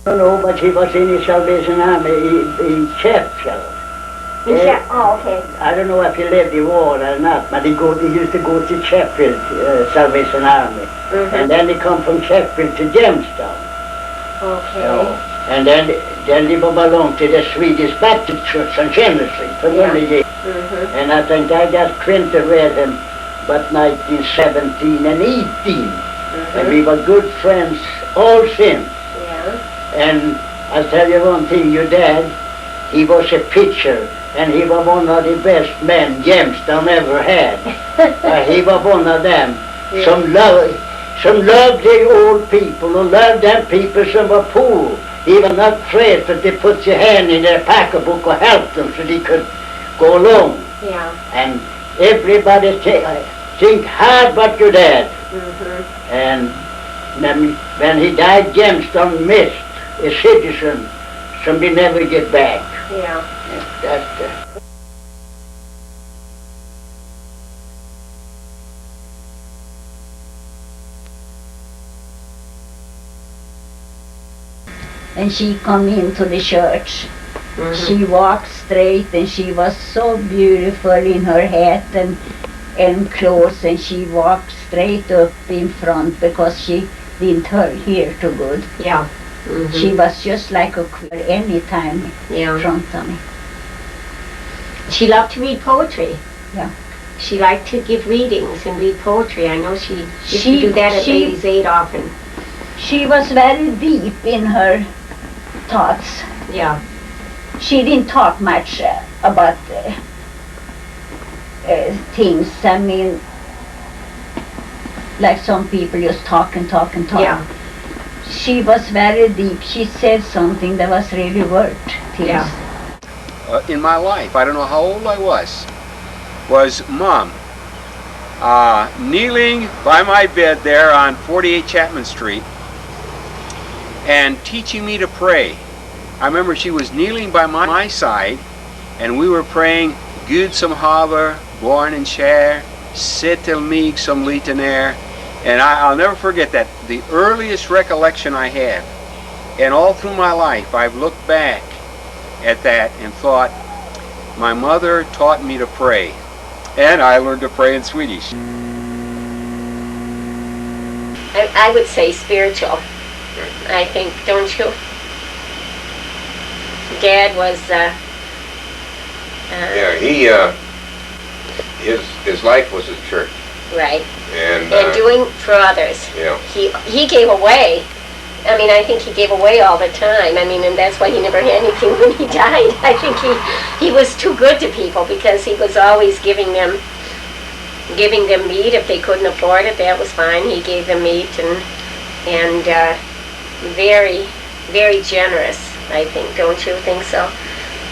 No, but he was in the Salvation Army in Chap. Oh, okay. I don't know if he led the war or not, but he used to go to Sheffield, Salvation Army. And then he come from Sheffield to Jamestown. Okay. And then he belonged to the Swedish Baptist Church on Chandler Street for many years. And I think I got acquainted with him about 1917 and 18. And we were good friends all since. And I'll tell you one thing, your dad, he was a pitcher, and he was one of the best men Jamestown ever had. He was one of them. Some lovely old people who loved them people some were poor. He was not afraid that they put your hand in their pocketbook or help them so they could go along. And everybody think hard about your dad. And when he died, Jamestown missed a citizen, somebody never get back. And she come into the church. She walked straight, and she was so beautiful in her hat and clothes, and she walked straight up in front because she didn't hear too good. She was just like a queen any time in front of me. She loved to read poetry. Yeah. She liked to give readings and read poetry. I know she used to do that at Ladies' Aid often. She was very deep in her thoughts. She didn't talk much about things. I mean, like some people just talk and talk and talk. She was very deep. She said something that was really worth things. In my life, I don't know how old I was Mom kneeling by my bed there on 48 Chapman Street and teaching me to pray. I remember she was kneeling by my side, and we were praying Gud som haver, born and share, settel mig som liten är. And I'll never forget that. The earliest recollection I have, and all through my life, I've looked back at that and thought, my mother taught me to pray. And I learned to pray in Swedish. I would say spiritual, I think, don't you? Dad was, his life was a church. Right. And doing for others. He gave away. I mean, I think he gave away all the time. I mean, and that's why he never had anything when he died. I think he was too good to people because he was always giving them meat if they couldn't afford it. That was fine. He gave them meat and very, very generous. I think, don't you think so?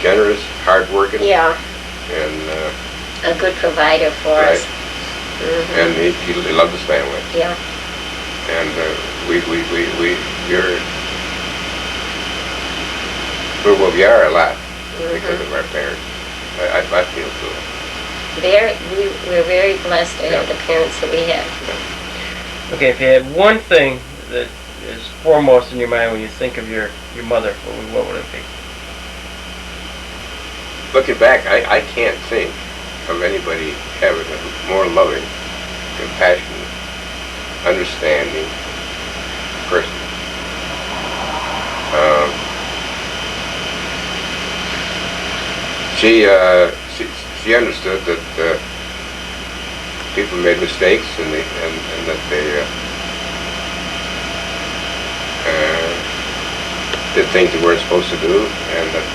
Generous, hardworking. Yeah. And a good provider for us. And he loved his family. Yeah. And we're what we are a lot because of our parents. I feel so. We're very blessed to have the parents that we have. Okay, if you had one thing that is foremost in your mind when you think of your mother, what would it be? Looking back, I can't think of anybody having a more loving, compassionate, understanding person. She understood that people made mistakes and that they did things they weren't supposed to do, and that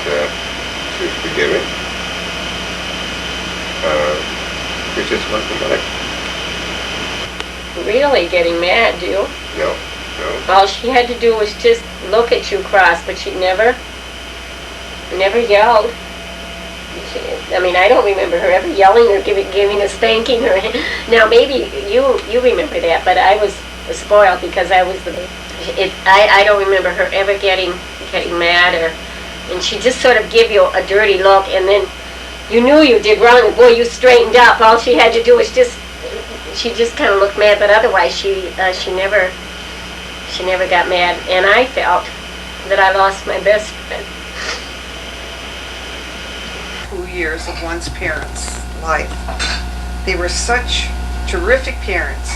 she was forgiving. It's just one thing like. Really getting mad, do you? No. All she had to do was just look at you cross, but she never yelled. I mean, I don't remember her ever yelling or giving a spanking or. Now maybe you remember that, but I was spoiled because I was I don't remember her ever getting mad and she just sort of give you a dirty look, and then you knew you did wrong, and boy, you straightened up. All she had to do was she just kind of looked mad, but otherwise she never got mad. And I felt that I lost my best friend. 2 years of one's parents' life. They were such terrific parents.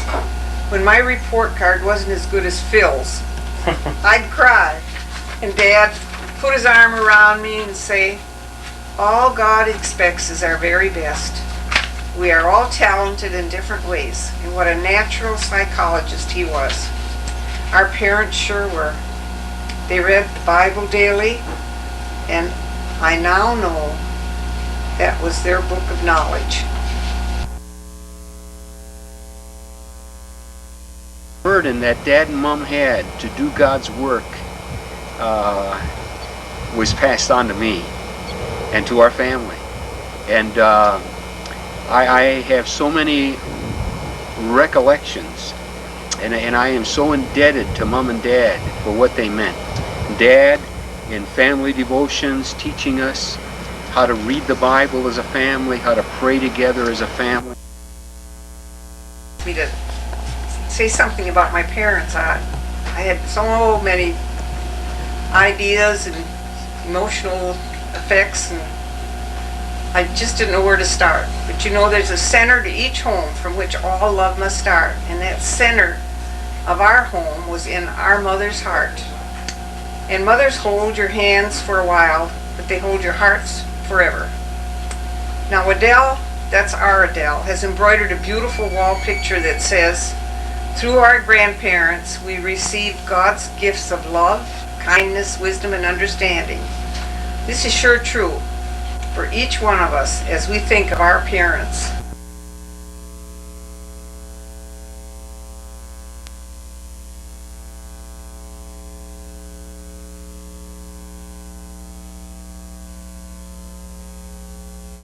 When my report card wasn't as good as Phil's, I'd cry. And Dad put his arm around me and say, all God expects is our very best. We are all talented in different ways. And what a natural psychologist he was. Our parents sure were. They read the Bible daily, and I now know that was their book of knowledge. Burden that Dad and Mom had to do God's work was passed on to me and to our family. And I have so many recollections, and I am so indebted to Mom and Dad for what they meant. Dad, in family devotions, teaching us how to read the Bible as a family, how to pray together as a family. Me to say something about my parents. I had so many ideas and emotional effects, and I just didn't know where to start. But you know, there's a center to each home from which all love must start, and that center of our home was in our mother's heart. And mothers hold your hands for a while, but they hold your hearts forever. Now Adele, that's our Adele, has embroidered a beautiful wall picture that says, through our grandparents we received God's gifts of love, kindness, wisdom, and understanding. This is sure true for each one of us as we think of our parents.